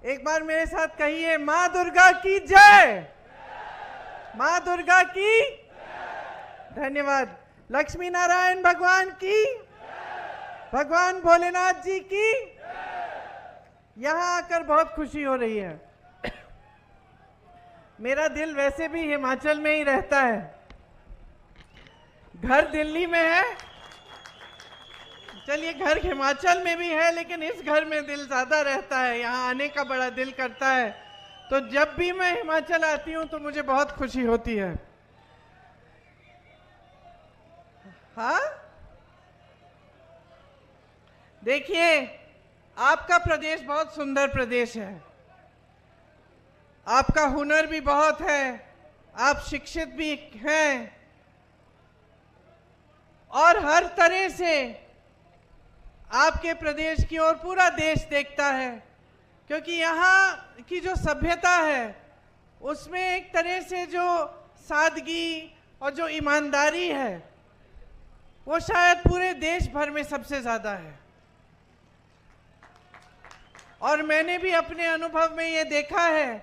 एक बार मेरे साथ कहिए, माँ दुर्गा की जय। माँ दुर्गा की धन्यवाद। लक्ष्मी नारायण भगवान की, भगवान भोलेनाथ जी की। यहाँ आकर बहुत खुशी हो रही है। मेरा दिल वैसे भी हिमाचल में ही रहता है, घर दिल्ली में है। चलिए, घर हिमाचल में भी है, लेकिन इस घर में दिल ज्यादा रहता है, यहाँ आने का बड़ा दिल करता है। तो जब भी मैं हिमाचल आती हूँ तो मुझे बहुत खुशी होती है। हाँ, देखिए, आपका प्रदेश बहुत सुंदर प्रदेश है, आपका हुनर भी बहुत है, आप शिक्षित भी हैं और हर तरह से आपके प्रदेश की ओर पूरा देश देखता है, क्योंकि यहाँ की जो सभ्यता है उसमें एक तरह से जो सादगी और जो ईमानदारी है वो शायद पूरे देश भर में सबसे ज़्यादा है। और मैंने भी अपने अनुभव में ये देखा है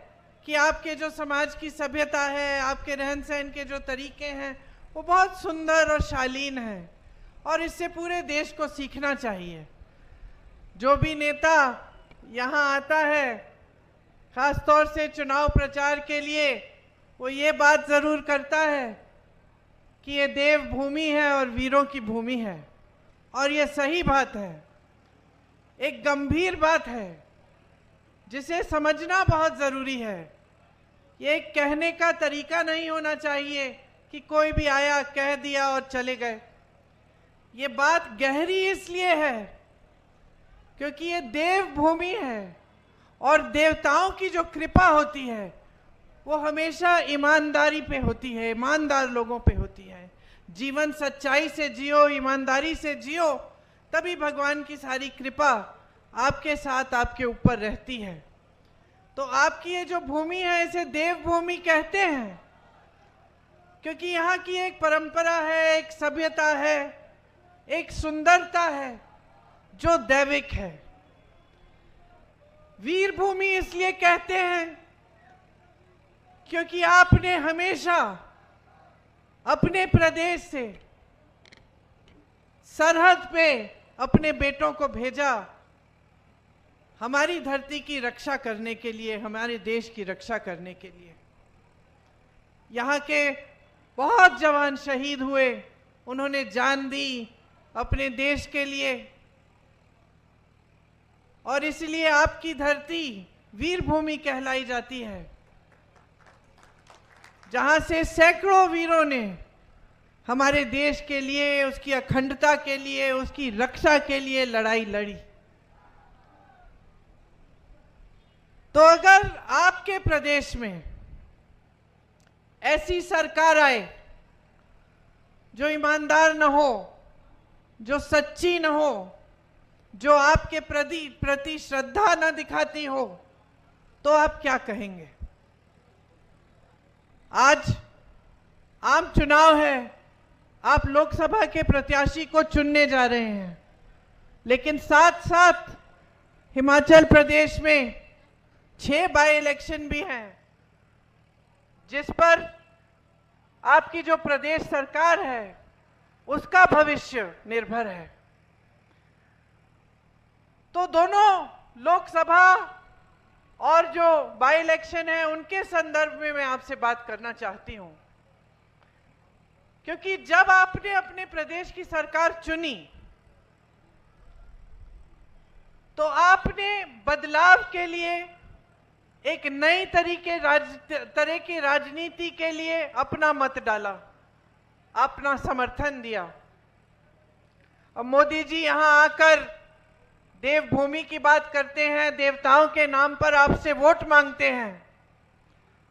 कि आपके जो समाज की सभ्यता है, आपके रहन सहन के जो तरीके हैं वो बहुत सुंदर और शालीन है, और इससे पूरे देश को सीखना चाहिए। जो भी नेता यहाँ आता है, खास तौर से चुनाव प्रचार के लिए, वो ये बात ज़रूर करता है कि ये देव भूमि है और वीरों की भूमि है, और ये सही बात है, एक गंभीर बात है जिसे समझना बहुत ज़रूरी है। ये एक कहने का तरीका नहीं होना चाहिए कि कोई भी आया कह दिया और चले गए। ये बात गहरी इसलिए है क्योंकि ये देव भूमि है, और देवताओं की जो कृपा होती है वो हमेशा ईमानदारी पे होती है, ईमानदार लोगों पे होती है। जीवन सच्चाई से जियो, ईमानदारी से जियो, तभी भगवान की सारी कृपा आपके साथ, आपके ऊपर रहती है। तो आपकी ये जो भूमि है इसे देव भूमि कहते हैं, क्योंकि यहाँ की एक परंपरा है, एक सभ्यता है, एक सुंदरता है जो दैविक है। वीर भूमि इसलिए कहते हैं क्योंकि आपने हमेशा अपने प्रदेश से सरहद पे अपने बेटों को भेजा, हमारी धरती की रक्षा करने के लिए, हमारे देश की रक्षा करने के लिए। यहाँ के बहुत जवान शहीद हुए, उन्होंने जान दी अपने देश के लिए, और इसलिए आपकी धरती वीर भूमि कहलाई जाती है, जहां से सैकड़ों वीरों ने हमारे देश के लिए, उसकी अखंडता के लिए, उसकी रक्षा के लिए लड़ाई लड़ी। तो अगर आपके प्रदेश में ऐसी सरकार आए जो ईमानदार न हो, जो सच्ची न हो, जो आपके प्रति श्रद्धा न दिखाती हो, तो आप क्या कहेंगे? आज आम चुनाव है, आप लोकसभा के प्रत्याशी को चुनने जा रहे हैं, लेकिन साथ साथ हिमाचल प्रदेश में 6 बाई इलेक्शन भी हैं, जिस पर आपकी जो प्रदेश सरकार है उसका भविष्य निर्भर है। तो दोनों लोकसभा और जो बाई इलेक्शन है उनके संदर्भ में मैं आपसे बात करना चाहती हूं, क्योंकि जब आपने अपने प्रदेश की सरकार चुनी तो आपने बदलाव के लिए, एक नई तरह की राजनीति के लिए अपना मत डाला, अपना समर्थन दिया। अब मोदी जी यहां आकर देवभूमि की बात करते हैं, देवताओं के नाम पर आपसे वोट मांगते हैं,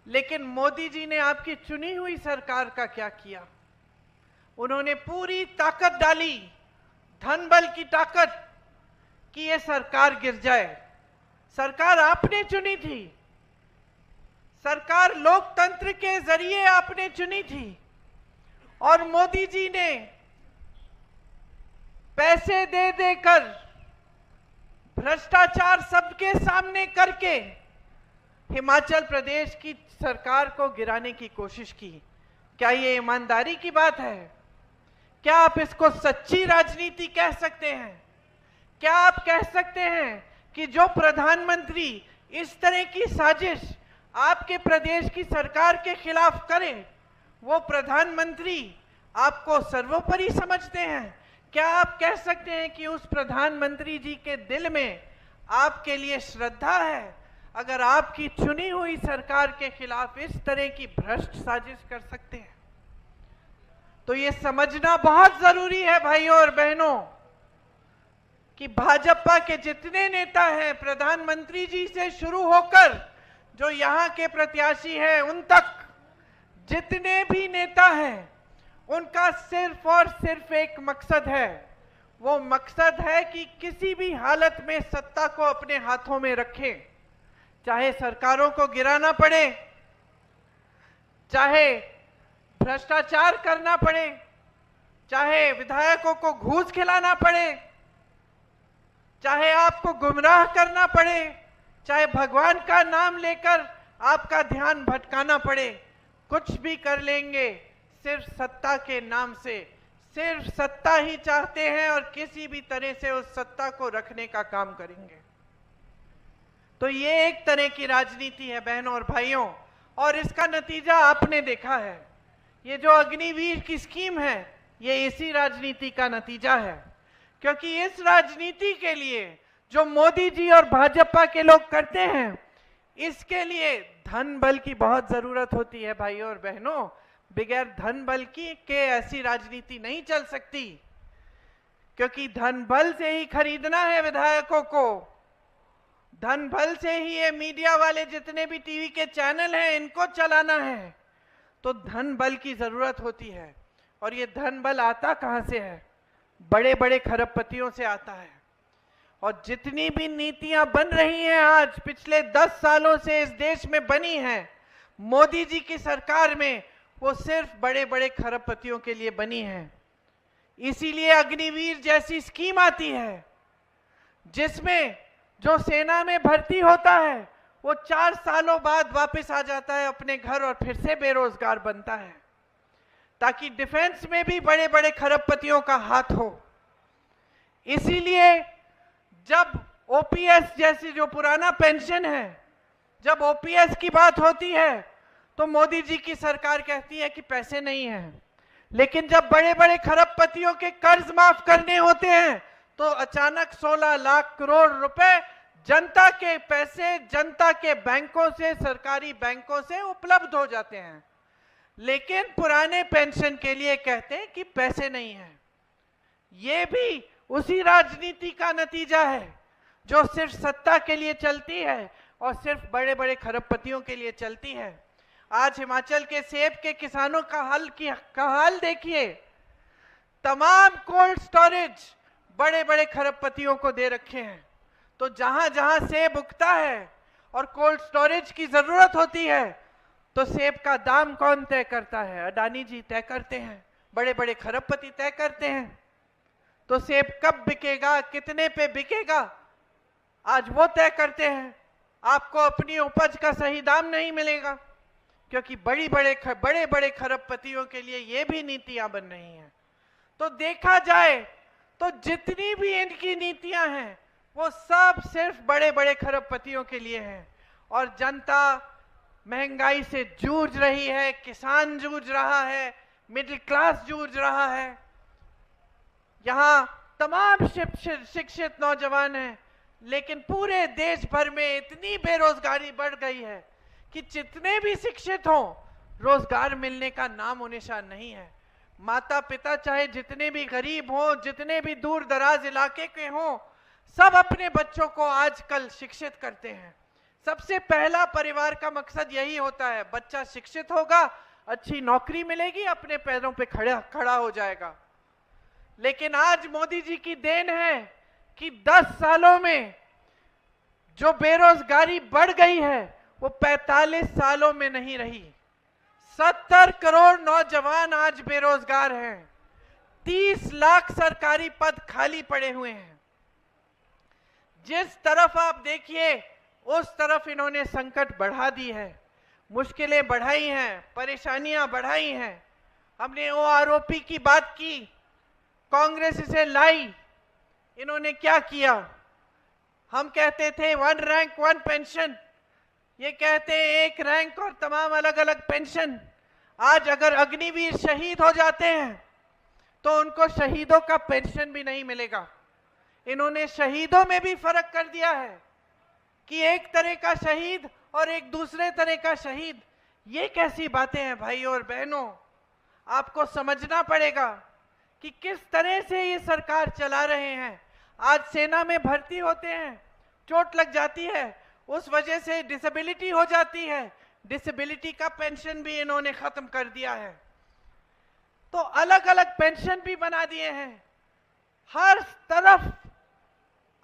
लेकिन मोदी जी ने आपकी चुनी हुई सरकार का क्या किया? उन्होंने पूरी ताकत डाली, धन बल की ताकत, कि ये सरकार गिर जाए। सरकार आपने चुनी थी, सरकार लोकतंत्र के जरिए आपने चुनी थी, और मोदी जी ने पैसे दे देकर, भ्रष्टाचार सबके सामने करके हिमाचल प्रदेश की सरकार को गिराने की कोशिश की। क्या ये ईमानदारी की बात है? क्या आप इसको सच्ची राजनीति कह सकते हैं? क्या आप कह सकते हैं कि जो प्रधानमंत्री इस तरह की साजिश आपके प्रदेश की सरकार के खिलाफ करे, वो प्रधानमंत्री आपको सर्वोपरि समझते हैं? क्या आप कह सकते हैं कि उस प्रधानमंत्री जी के दिल में आपके लिए श्रद्धा है, अगर आपकी चुनी हुई सरकार के खिलाफ इस तरह की भ्रष्ट साजिश कर सकते हैं? तो ये समझना बहुत जरूरी है भाइयों और बहनों कि भाजपा के जितने नेता हैं, प्रधानमंत्री जी से शुरू होकर जो यहाँ के प्रत्याशी हैं उन तक जितने भी नेता हैं, उनका सिर्फ और सिर्फ एक मकसद है। वो मकसद है कि किसी भी हालत में सत्ता को अपने हाथों में रखें, चाहे सरकारों को गिराना पड़े, चाहे भ्रष्टाचार करना पड़े, चाहे विधायकों को घूस खिलाना पड़े, चाहे आपको गुमराह करना पड़े, चाहे भगवान का नाम लेकर आपका ध्यान भटकाना पड़े, कुछ भी कर लेंगे सिर्फ सत्ता के नाम से। सिर्फ सत्ता ही चाहते हैं और किसी भी तरह से उस सत्ता को रखने का काम करेंगे। तो ये एक तरह की राजनीति है बहनों और भाइयों, और इसका नतीजा आपने देखा है। ये जो अग्निवीर की स्कीम है, ये इसी राजनीति का नतीजा है। क्योंकि इस राजनीति के लिए जो मोदी जी और भाजपा के लोग करते हैं, इसके लिए धन बल की बहुत जरूरत होती है भाइयों और बहनों। बगैर धन बल की के ऐसी राजनीति नहीं चल सकती, क्योंकि धन बल से ही खरीदना है विधायकों को, धन बल से ही ये मीडिया वाले जितने भी टीवी के चैनल हैं इनको चलाना है। तो धन बल की जरूरत होती है, और ये धन बल आता कहां से है? बड़े बड़े खरबपतियों से आता है। और जितनी भी नीतियां बन रही हैं आज, पिछले 10 सालों से इस देश में बनी हैं मोदी जी की सरकार में, वो सिर्फ बड़े बड़े खरबपतियों के लिए बनी है। इसीलिए अग्निवीर जैसी स्कीम आती है, जिसमें जो सेना में भर्ती होता है वो 4 सालों बाद वापस आ जाता है अपने घर और फिर से बेरोजगार बनता है, ताकि डिफेंस में भी बड़े बड़े खरबपतियों का हाथ हो। इसीलिए जब ओपीएस जैसी जो पुराना पेंशन है, जब ओपीएस की बात होती है तो मोदी जी की सरकार कहती है कि पैसे नहीं हैं, लेकिन जब बड़े बड़े खरबपतियों के कर्ज माफ करने होते हैं तो अचानक 16 लाख करोड़ रुपए जनता के पैसे जनता के बैंकों से, सरकारी बैंकों से उपलब्ध हो जाते हैं। लेकिन पुराने पेंशन के लिए कहते हैं कि पैसे नहीं हैं। ये भी उसी राजनीति का नतीजा है जो सिर्फ सत्ता के लिए चलती है और सिर्फ बड़े बड़े खरबपतियों के लिए चलती है। आज हिमाचल के सेब के किसानों का हाल देखिए। तमाम कोल्ड स्टोरेज बड़े बड़े खरबपतियों को दे रखे हैं। तो जहां जहां सेब उगता है और कोल्ड स्टोरेज की जरूरत होती है, तो सेब का दाम कौन तय करता है? अडानी जी तय करते हैं, बड़े बड़े खरबपति तय करते हैं। तो सेब कब बिकेगा, कितने पे बिकेगा, आज वो तय करते हैं। आपको अपनी उपज का सही दाम नहीं मिलेगा, क्योंकि बड़े बड़े खरबपतियों के लिए ये भी नीतियां बन रही हैं। तो देखा जाए तो जितनी भी इनकी नीतियां हैं वो सब सिर्फ बड़े बड़े खरबपतियों के लिए हैं। और जनता महंगाई से जूझ रही है, किसान जूझ रहा है, मिडिल क्लास जूझ रहा है। यहाँ तमाम शिक्षित नौजवान हैं, लेकिन पूरे देश भर में इतनी बेरोजगारी बढ़ गई है कि जितने भी शिक्षित हों, रोजगार मिलने का नामो निशान नहीं है। माता पिता चाहे जितने भी गरीब हों, जितने भी दूर दराज इलाके के हों, सब अपने बच्चों को आजकल शिक्षित करते हैं। सबसे पहला परिवार का मकसद यही होता है, बच्चा शिक्षित होगा, अच्छी नौकरी मिलेगी, अपने पैरों पे खड़ा हो जाएगा। लेकिन आज मोदी जी की देन है कि 10 सालों में जो बेरोजगारी बढ़ गई है वो 45 सालों में नहीं रही। 70 करोड़ नौजवान आज बेरोजगार हैं। 30 लाख सरकारी पद खाली पड़े हुए हैं। जिस तरफ आप देखिए उस तरफ इन्होंने संकट बढ़ा दी है, मुश्किलें बढ़ाई हैं, परेशानियां बढ़ाई हैं। हमने ओआरओपी की बात की, कांग्रेस इसे लाई, इन्होंने क्या किया? हम कहते थे 1 रैंक 1 पेंशन, ये कहते हैं 1 रैंक और तमाम अलग अलग पेंशन। आज अगर अग्निवीर शहीद हो जाते हैं तो उनको शहीदों का पेंशन भी नहीं मिलेगा। इन्होंने शहीदों में भी फर्क कर दिया है कि एक तरह का शहीद और एक दूसरे तरह का शहीद। ये कैसी बातें हैं भाई और बहनों? आपको समझना पड़ेगा कि किस तरह से ये सरकार चला रहे हैं। आज सेना में भर्ती होते हैं, चोट लग जाती है, उस वजह से डिसेबिलिटी हो जाती है, डिसेबिलिटी का पेंशन भी इन्होंने खत्म कर दिया है। तो अलग अलग पेंशन भी बना दिए हैं। हर तरफ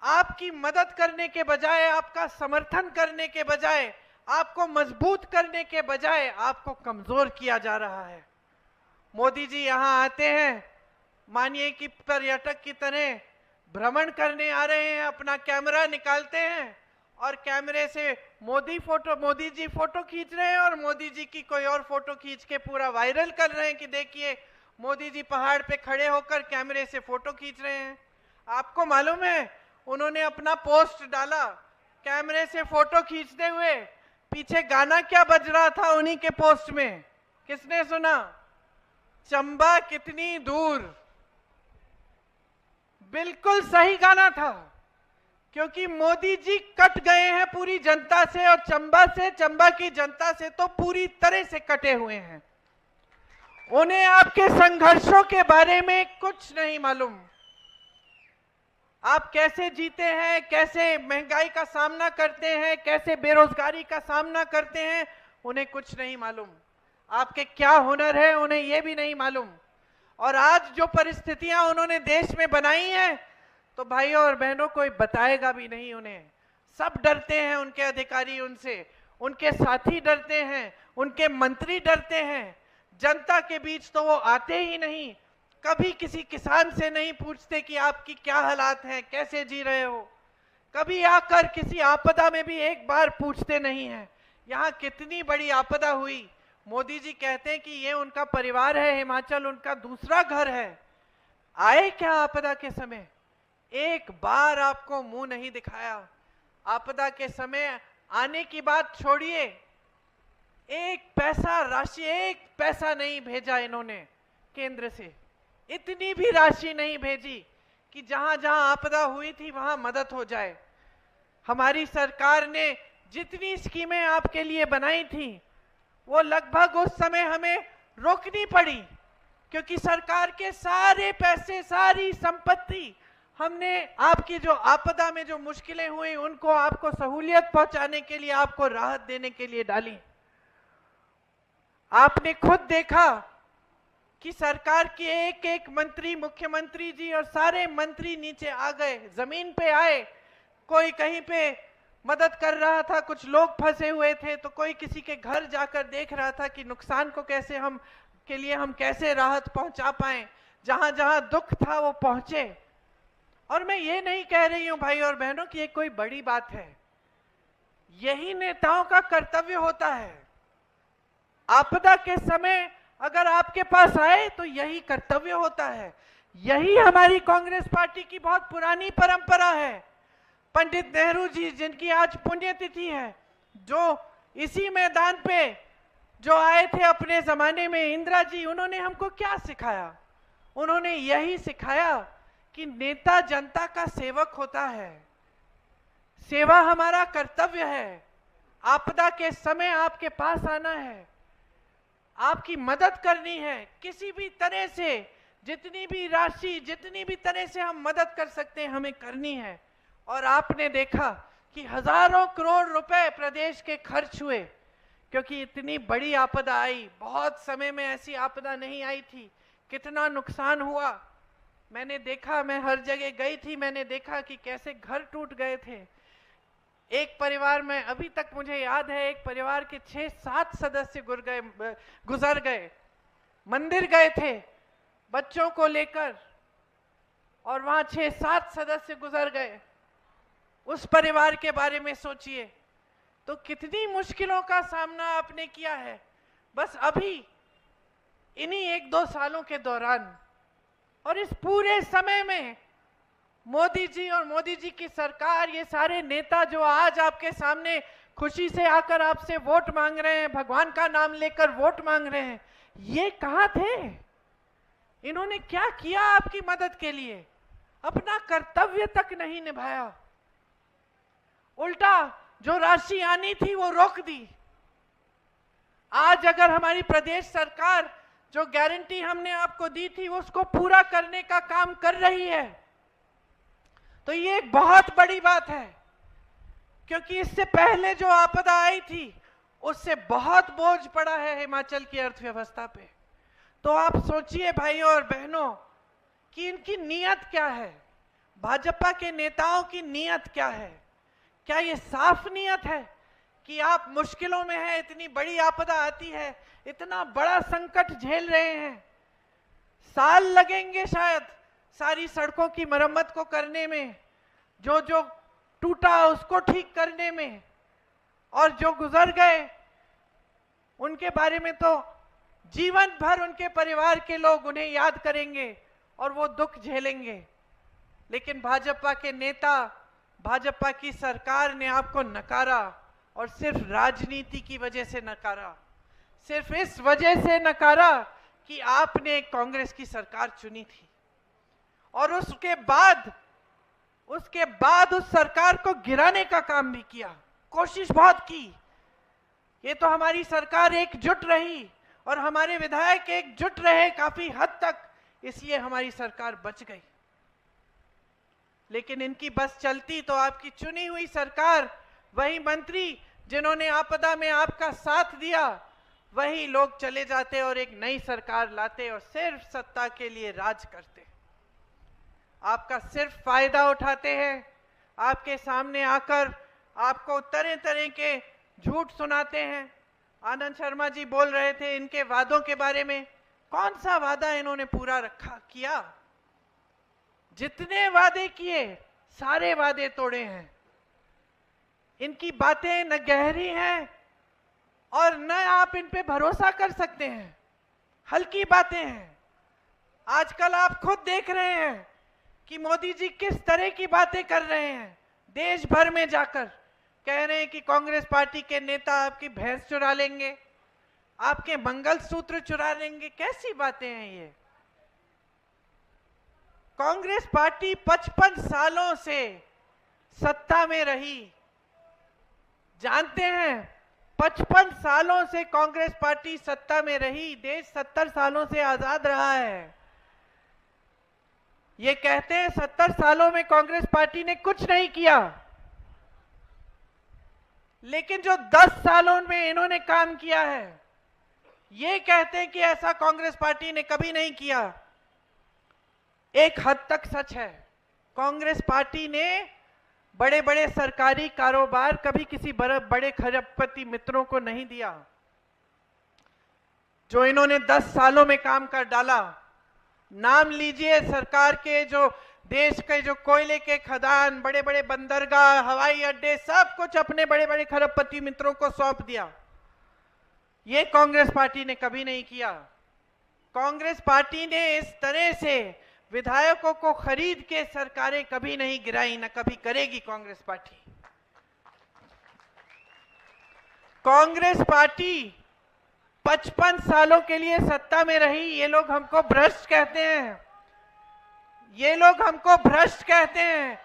आपकी मदद करने के बजाय, आपका समर्थन करने के बजाय, आपको मजबूत करने के बजाय आपको कमजोर किया जा रहा है। मोदी जी यहां आते हैं, मानिए कि पर्यटक की तरह भ्रमण करने आ रहे हैं, अपना कैमरा निकालते हैं और कैमरे से मोदी जी फोटो खींच रहे हैं और मोदी जी की कोई और फोटो खींच के पूरा वायरल कर रहे हैं कि देखिए मोदी जी पहाड़ पे खड़े होकर कैमरे से फोटो खींच रहे हैं। आपको मालूम है उन्होंने अपना पोस्ट डाला कैमरे से फोटो खींचते हुए, पीछे गाना क्या बज रहा था उन्हीं के पोस्ट में? किसने सुना? चंबा कितनी दूर। बिल्कुल सही गाना था, क्योंकि मोदी जी कट गए हैं पूरी जनता से और चंबा की जनता से तो पूरी तरह से कटे हुए हैं। उन्हें आपके संघर्षों के बारे में कुछ नहीं मालूम। आप कैसे जीते हैं, कैसे महंगाई का सामना करते हैं, कैसे बेरोजगारी का सामना करते हैं, उन्हें कुछ नहीं मालूम। आपके क्या हुनर है उन्हें यह भी नहीं मालूम। और आज जो परिस्थितियां उन्होंने देश में बनाई हैं, तो भाइयों और बहनों कोई बताएगा भी नहीं उन्हें। सब डरते हैं, उनके अधिकारी उनसे, उनके साथी डरते हैं, उनके मंत्री डरते हैं। जनता के बीच तो वो आते ही नहीं, कभी किसी किसान से नहीं पूछते कि आपकी क्या हालात हैं, कैसे जी रहे हो। कभी आकर किसी आपदा में भी एक बार पूछते नहीं हैं। यहाँ कितनी बड़ी आपदा हुई, मोदी जी कहते हैं कि ये उनका परिवार है, हिमाचल उनका दूसरा घर है। आए क्या आपदा के समय? एक बार आपको मुंह नहीं दिखाया। आपदा के समय आने की बात छोड़िए, एक पैसा राशि, एक पैसा नहीं भेजा इन्होंने केंद्र से। इतनी भी राशि नहीं भेजी कि जहां जहां आपदा हुई थी वहां मदद हो जाए। हमारी सरकार ने जितनी स्कीमें आपके लिए बनाई थी वो लगभग उस समय हमें रोकनी पड़ी, क्योंकि सरकार के सारे पैसे, सारी संपत्ति हमने आपकी जो आपदा में जो मुश्किलें हुई उनको आपको सहूलियत पहुंचाने के लिए, आपको राहत देने के लिए डाली। आपने खुद देखा कि सरकार के एक एक मंत्री, मुख्यमंत्री जी और सारे मंत्री नीचे आ गए, जमीन पे आए। कोई कहीं पे मदद कर रहा था, कुछ लोग फंसे हुए थे तो कोई किसी के घर जाकर देख रहा था कि नुकसान को कैसे हम कैसे राहत पहुंचा पाए। जहां जहां दुख था वो पहुंचे। और मैं ये नहीं कह रही हूं भाई और बहनों कि ये कोई बड़ी बात है, यही नेताओं का कर्तव्य होता है। आपदा के समय अगर आपके पास आए तो यही कर्तव्य होता है। यही हमारी कांग्रेस पार्टी की बहुत पुरानी परंपरा है। पंडित नेहरू जी, जिनकी आज पुण्यतिथि है, जो इसी मैदान पे जो आए थे अपने जमाने में, इंदिरा जी, उन्होंने हमको क्या सिखाया? उन्होंने यही सिखाया कि नेता जनता का सेवक होता है, सेवा हमारा कर्तव्य है। आपदा के समय आपके पास आना है, आपकी मदद करनी है किसी भी तरह से। जितनी भी राशि, जितनी भी तरह से हम मदद कर सकते हैं हमें करनी है। और आपने देखा कि हजारों करोड़ रुपए प्रदेश के खर्च हुए, क्योंकि इतनी बड़ी आपदा आई। बहुत समय में ऐसी आपदा नहीं आई थी। कितना नुकसान हुआ मैंने देखा। मैं हर जगह गई थी, मैंने देखा कि कैसे घर टूट गए थे। एक परिवार में अभी तक मुझे याद है, एक परिवार के 6-7 सदस्य गुजर गए। मंदिर गए थे बच्चों को लेकर और वहां 6-7 सदस्य गुजर गए। उस परिवार के बारे में सोचिए। तो कितनी मुश्किलों का सामना आपने किया है बस अभी इन्हीं 1-2 सालों के दौरान। और इस पूरे समय में मोदी जी और मोदी जी की सरकार, ये सारे नेता जो आज आपके सामने खुशी से आकर आपसे वोट मांग रहे हैं, भगवान का नाम लेकर वोट मांग रहे हैं, ये कहाँ थे? इन्होंने क्या किया आपकी मदद के लिए? अपना कर्तव्य तक नहीं निभाया, उल्टा जो राशि आनी थी वो रोक दी। आज अगर हमारी प्रदेश सरकार जो गारंटी हमने आपको दी थी उसको पूरा करने का काम कर रही है, तो ये एक बहुत बड़ी बात है, क्योंकि इससे पहले जो आपदा आई थी उससे बहुत बोझ पड़ा है हिमाचल की अर्थव्यवस्था पे। तो आप सोचिए भाइयों और बहनों कि इनकी नीयत क्या है, भाजपा के नेताओं की नीयत क्या है? क्या ये साफ नीयत है कि आप मुश्किलों में हैं, इतनी बड़ी आपदा आती है, इतना बड़ा संकट झेल रहे हैं, साल लगेंगे शायद सारी सड़कों की मरम्मत को करने में, जो जो टूटा उसको ठीक करने में, और जो गुजर गए उनके बारे में तो जीवन भर उनके परिवार के लोग उन्हें याद करेंगे और वो दुख झेलेंगे। लेकिन भाजपा के नेता, भाजपा की सरकार ने आपको नकारा, और सिर्फ राजनीति की वजह से नकारा, सिर्फ इस वजह से नकारा कि आपने कांग्रेस की सरकार चुनी थी, और उसके बाद उस सरकार को गिराने का काम भी किया, कोशिश बहुत की। ये तो हमारी सरकार एकजुट रही और हमारे विधायक एकजुट रहे काफी हद तक, इसलिए हमारी सरकार बच गई। लेकिन इनकी बस चलती तो आपकी चुनी हुई सरकार, वही मंत्री जिन्होंने आपदा में आपका साथ दिया, वही लोग चले जाते और एक नई सरकार लाते और सिर्फ सत्ता के लिए राज करते। आपका सिर्फ फायदा उठाते हैं, आपके सामने आकर आपको तरह तरह के झूठ सुनाते हैं। आनंद शर्मा जी बोल रहे थे इनके वादों के बारे में, कौन सा वादा इन्होंने पूरा किया? जितने वादे किए सारे वादे तोड़े हैं। इनकी बातें न गहरी हैं और न आप इन पे भरोसा कर सकते हैं, हल्की बातें हैं। आजकल आप खुद देख रहे हैं कि मोदी जी किस तरह की बातें कर रहे हैं, देश भर में जाकर कह रहे हैं कि कांग्रेस पार्टी के नेता आपकी भैंस चुरा लेंगे, आपके मंगलसूत्र चुरा लेंगे। कैसी बातें हैं ये? कांग्रेस पार्टी 55 सालों से सत्ता में रही, जानते हैं 55 सालों से कांग्रेस पार्टी सत्ता में रही, देश 70 सालों से आजाद रहा है। ये कहते हैं 70 सालों में कांग्रेस पार्टी ने कुछ नहीं किया, लेकिन जो 10 सालों में इन्होंने काम किया है, ये कहते हैं कि ऐसा कांग्रेस पार्टी ने कभी नहीं किया। एक हद तक सच है, कांग्रेस पार्टी ने बड़े बड़े सरकारी कारोबार कभी किसी बड़े खरबपति मित्रों को नहीं दिया। जो इन्होंने 10 सालों में काम कर डाला, नाम लीजिए सरकार के, जो देश के जो कोयले के खदान, बड़े बड़े बंदरगाह, हवाई अड्डे, सब कुछ अपने बड़े बड़े खरबपति मित्रों को सौंप दिया। ये कांग्रेस पार्टी ने कभी नहीं किया। कांग्रेस पार्टी ने इस तरह से विधायकों को खरीद के सरकारें कभी नहीं गिराई, न कभी करेगी कांग्रेस पार्टी। कांग्रेस पार्टी 55 सालों के लिए सत्ता में रही। ये लोग हमको भ्रष्ट कहते हैं, ये लोग हमको भ्रष्ट कहते हैं।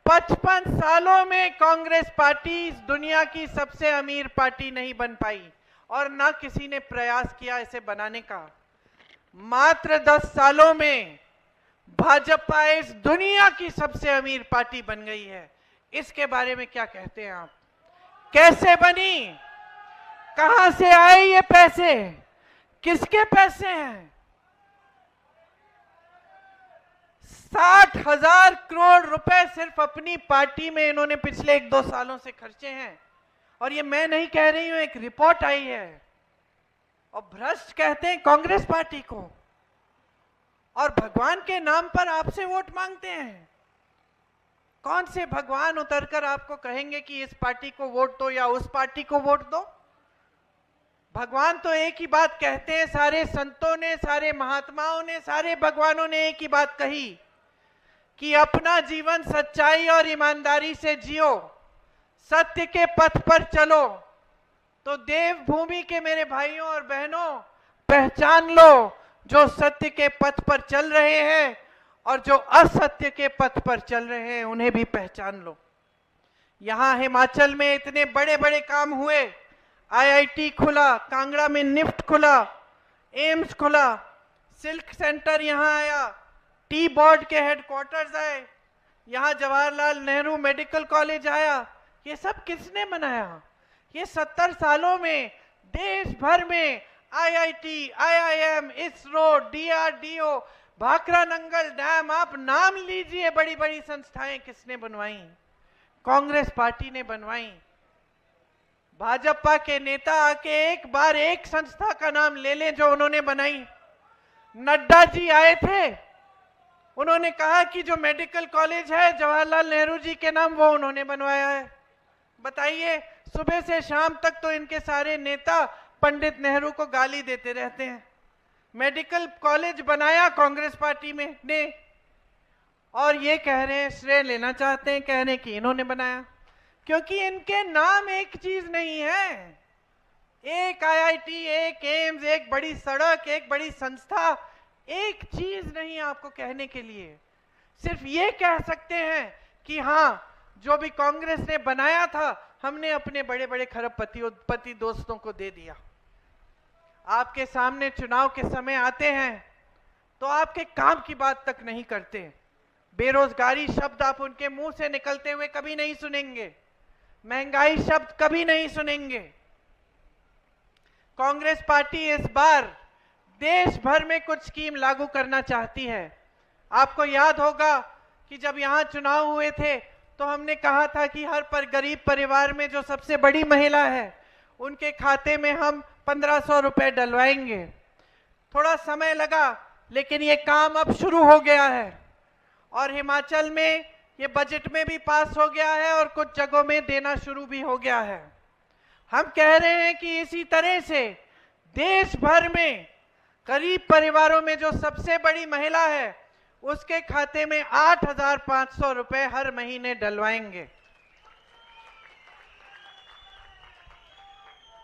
55 सालों में कांग्रेस पार्टी इस दुनिया की सबसे अमीर पार्टी नहीं बन पाई, और ना किसी ने प्रयास किया इसे बनाने का। मात्र 10 सालों में भाजपा इस दुनिया की सबसे अमीर पार्टी बन गई है। इसके बारे में क्या कहते हैं आप? कैसे बनी? कहां से आए ये पैसे? किसके पैसे हैं? 60,000 करोड़ रुपए सिर्फ अपनी पार्टी में इन्होंने पिछले 1-2 सालों से खर्चे हैं। और ये मैं नहीं कह रही हूं, एक रिपोर्ट आई है। और भ्रष्ट कहते हैं कांग्रेस पार्टी को, और भगवान के नाम पर आपसे वोट मांगते हैं। कौन से भगवान उतरकर आपको कहेंगे कि इस पार्टी को वोट दो या उस पार्टी को वोट दो? भगवान तो एक ही बात कहते हैं, सारे संतों ने, सारे महात्माओं ने, सारे भगवानों ने एक ही बात कही कि अपना जीवन सच्चाई और ईमानदारी से जियो, सत्य के पथ पर चलो। तो देवभूमि के मेरे भाइयों और बहनों, पहचान लो जो सत्य के पथ पर चल रहे हैं और जो असत्य के पथ पर चल रहे हैं उन्हें भी पहचान लो। यहां हिमाचल में इतने बड़े बड़े काम हुए, आईआईटी खुला, कांगड़ा में निफ्ट खुला, एम्स खुला, सिल्क सेंटर यहां आया, टी बोर्ड के हेडक्वार्टर्स आए, यहां जवाहरलाल नेहरू मेडिकल कॉलेज आया। ये सब किसने बनाया? ये 70 सालों में देश भर में IIT, IIM, ISRO, DRDO, Bhakra Nangal dam, आप नाम लीजिए, बड़ी बड़ी संस्थाएं किसने बनवाई? कांग्रेस पार्टी ने बनवाई। भाजपा के नेता आके एक बार एक संस्था का नाम ले लें जो उन्होंने बनाई। नड्डा जी आए थे, उन्होंने कहा कि जो मेडिकल कॉलेज है जवाहरलाल नेहरू जी के नाम, वो उन्होंने बनवाया है। बताइए, सुबह से शाम तक तो इनके सारे नेता पंडित नेहरू को गाली देते रहते हैं। मेडिकल कॉलेज बनाया कांग्रेस पार्टी में ने, और ये कह रहे हैं, श्रेय लेना चाहते हैं, कह रहे हैं कि इन्होंने बनाया, क्योंकि इनके नाम एक चीज नहीं है। एक आईआईटी, एक एम्स, एक बड़ी सड़क, एक बड़ी संस्था, एक चीज नहीं आपको कहने के लिए। सिर्फ ये कह सकते हैं कि हाँ, जो भी कांग्रेस ने बनाया था हमने अपने बड़े बड़े खरबपति दोस्तों को दे दिया। आपके सामने चुनाव के समय आते हैं तो आपके काम की बात तक नहीं करते। बेरोजगारी शब्द आप उनके मुंह से निकलते हुए कभी नहीं सुनेंगे, महंगाई शब्द कभी नहीं सुनेंगे। कांग्रेस पार्टी इस बार देश भर में कुछ स्कीम लागू करना चाहती है। आपको याद होगा कि जब यहां चुनाव हुए थे तो हमने कहा था कि हर गरीब परिवार में जो सबसे बड़ी महिला है उनके खाते में हम 1500 रुपए डलवाएंगे। थोड़ा समय लगा, लेकिन ये काम अब शुरू हो गया है और हिमाचल में ये बजट में भी पास हो गया है और कुछ जगहों में देना शुरू भी हो गया है। हम कह रहे हैं कि इसी तरह से देश भर में गरीब परिवारों में जो सबसे बड़ी महिला है उसके खाते में 8500 रुपए हर महीने डलवाएंगे।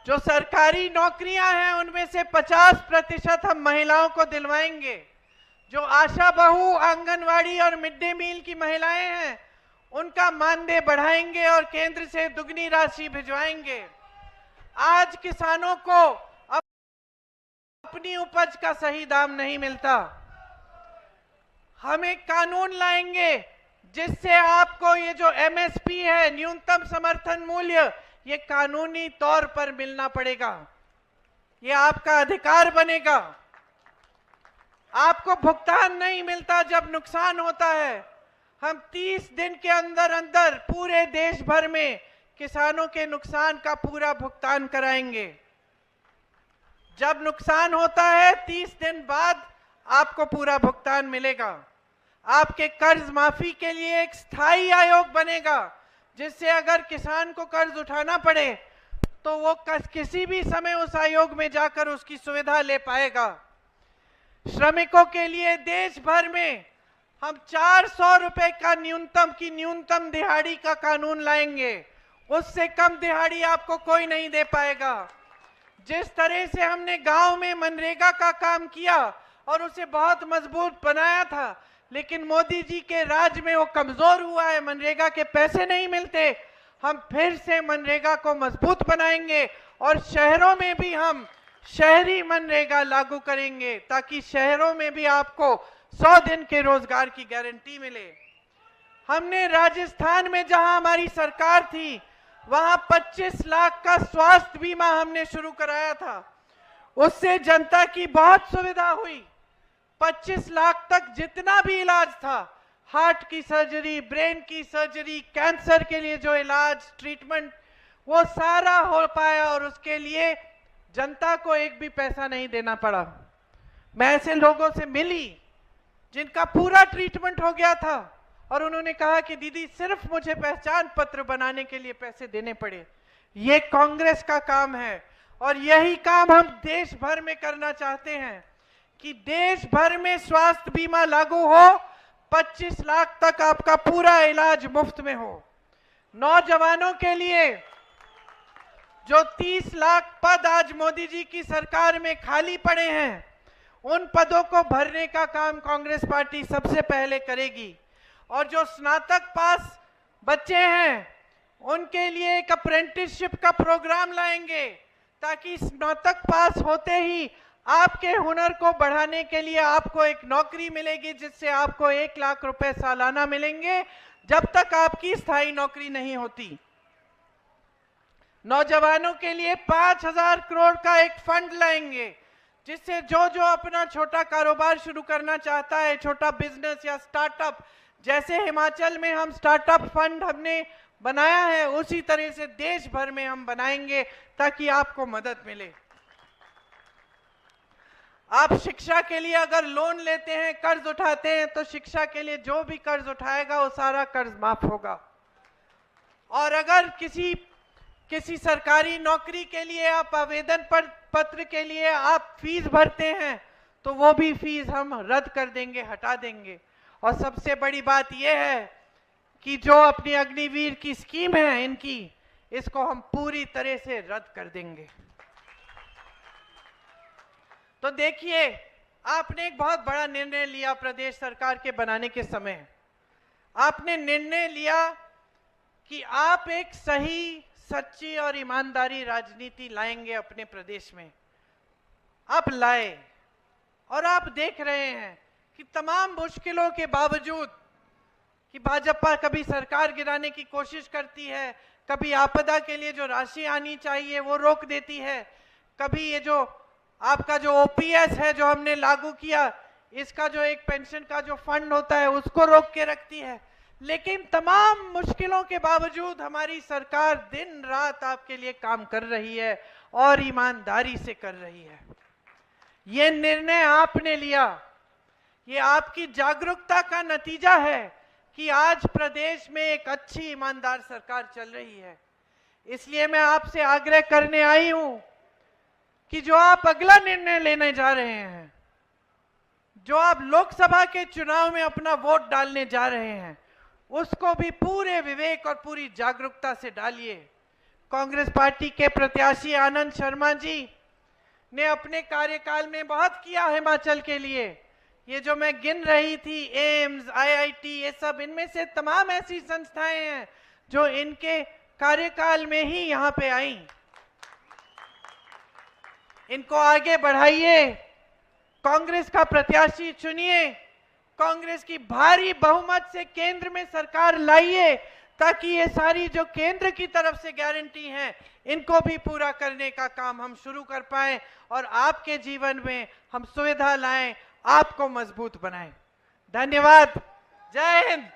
जो सरकारी नौकरियां हैं उनमें से 50% हम महिलाओं को दिलवाएंगे। जो आशा बहू, आंगनवाड़ी और मिड डे मील की महिलाएं हैं उनका मानदेय बढ़ाएंगे और केंद्र से दुगनी राशि भिजवाएंगे। आज किसानों को अपनी उपज का सही दाम नहीं मिलता। हम एक कानून लाएंगे जिससे आपको ये जो एमएसपी है, न्यूनतम समर्थन मूल्य, ये कानूनी तौर पर मिलना पड़ेगा। ये आपका अधिकार बनेगा। आपको भुगतान नहीं मिलता जब नुकसान होता है। हम 30 दिन के अंदर अंदर पूरे देश भर में किसानों के नुकसान का पूरा भुगतान कराएंगे। जब नुकसान होता है 30 दिन बाद आपको पूरा भुगतान मिलेगा। आपके कर्ज माफी के लिए एक स्थायी आयोग बनेगा जिससे अगर किसान को कर्ज उठाना पड़े तो वो किसी भी समय उस आयोग में जाकर उसकी सुविधा ले पाएगा। श्रमिकों के लिए देश भर में हम 400 रुपए का न्यूनतम दिहाड़ी का कानून लाएंगे। उससे कम दिहाड़ी आपको कोई नहीं दे पाएगा। जिस तरह से हमने गांव में मनरेगा का काम किया और उसे बहुत मजबूत बनाया था, लेकिन मोदी जी के राज में वो कमजोर हुआ है, मनरेगा के पैसे नहीं मिलते। हम फिर से मनरेगा को मजबूत बनाएंगे और शहरों में भी हम शहरी मनरेगा लागू करेंगे ताकि शहरों में भी आपको 100 दिन के रोजगार की गारंटी मिले। हमने राजस्थान में जहां हमारी सरकार थी वहां 25 लाख का स्वास्थ्य बीमा हमने शुरू कराया था। उससे जनता की बहुत सुविधा हुई। 25 लाख तक जितना भी इलाज था, हार्ट की सर्जरी, ब्रेन की सर्जरी, कैंसर के लिए जो इलाज, ट्रीटमेंट, वो सारा हो पाया और उसके लिए जनता को एक भी पैसा नहीं देना पड़ा। मैं ऐसे लोगों से मिली जिनका पूरा ट्रीटमेंट हो गया था और उन्होंने कहा कि दीदी सिर्फ मुझे पहचान पत्र बनाने के लिए पैसे देने पड़े। ये कांग्रेस का काम है और यही काम हम देश भर में करना चाहते हैं कि देश भर में स्वास्थ्य बीमा लागू हो, 25 लाख तक आपका पूरा इलाज मुफ्त में हो। नौजवानों के लिए जो 30 लाख पद आज मोदी जी की सरकार में खाली पड़े हैं, उन पदों को भरने का काम कांग्रेस पार्टी सबसे पहले करेगी। और जो स्नातक पास बच्चे हैं उनके लिए एक अप्रेंटिसशिप का प्रोग्राम लाएंगे ताकि स्नातक पास होते ही आपके हुनर को बढ़ाने के लिए आपको एक नौकरी मिलेगी, जिससे आपको 1 लाख रुपए सालाना मिलेंगे जब तक आपकी स्थायी नौकरी नहीं होती। नौजवानों के लिए 5,000 करोड़ का एक फंड लाएंगे, जिससे जो जो अपना छोटा कारोबार शुरू करना चाहता है, छोटा बिजनेस या स्टार्टअप, जैसे हिमाचल में हम स्टार्टअप फंड हमने बनाया है, उसी तरह से देश भर में हम बनाएंगे ताकि आपको मदद मिले। आप शिक्षा के लिए अगर लोन लेते हैं, कर्ज उठाते हैं, तो शिक्षा के लिए जो भी कर्ज उठाएगा वो सारा कर्ज माफ होगा। और अगर किसी सरकारी नौकरी के लिए आप आवेदन पत्र के लिए आप फीस भरते हैं, तो वो भी फीस हम रद्द कर देंगे, हटा देंगे। और सबसे बड़ी बात यह है कि जो अपनी अग्निवीर की स्कीम है इनकी, इसको हम पूरी तरह से रद्द कर देंगे। तो देखिए, आपने एक बहुत बड़ा निर्णय लिया प्रदेश सरकार के बनाने के समय। आपने निर्णय लिया कि आप एक सही, सच्ची और ईमानदारी राजनीति लाएंगे अपने प्रदेश में। आप लाए और आप देख रहे हैं कि तमाम मुश्किलों के बावजूद कि भाजपा कभी सरकार गिराने की कोशिश करती है, कभी आपदा के लिए जो राशि आनी चाहिए वो रोक देती है, कभी ये जो आपका जो ओपीएस है जो हमने लागू किया, इसका जो एक पेंशन का जो फंड होता है उसको रोक के रखती है। लेकिन तमाम मुश्किलों के बावजूद हमारी सरकार दिन रात आपके लिए काम कर रही है और ईमानदारी से कर रही है। ये निर्णय आपने लिया, ये आपकी जागरूकता का नतीजा है कि आज प्रदेश में एक अच्छी ईमानदार सरकार चल रही है। इसलिए मैं आपसे आग्रह करने आई हूं कि जो आप अगला निर्णय लेने जा रहे हैं, जो आप लोकसभा के चुनाव में अपना वोट डालने जा रहे हैं, उसको भी पूरे विवेक और पूरी जागरूकता से डालिए। कांग्रेस पार्टी के प्रत्याशी आनंद शर्मा जी ने अपने कार्यकाल में बहुत किया हिमाचल के लिए। ये जो मैं गिन रही थी, एम्स, आईआईटी, ये सब, इनमें से तमाम ऐसी संस्थाएं हैं जो इनके कार्यकाल में ही यहां पे आई। इनको आगे बढ़ाइए, कांग्रेस का प्रत्याशी चुनिए, कांग्रेस की भारी बहुमत से केंद्र में सरकार लाइए, ताकि ये सारी जो केंद्र की तरफ से गारंटी हैं, इनको भी पूरा करने का काम हम शुरू कर पाएं और आपके जीवन में हम सुविधा लाएं, आपको मजबूत बनाएं। धन्यवाद। जय हिंद।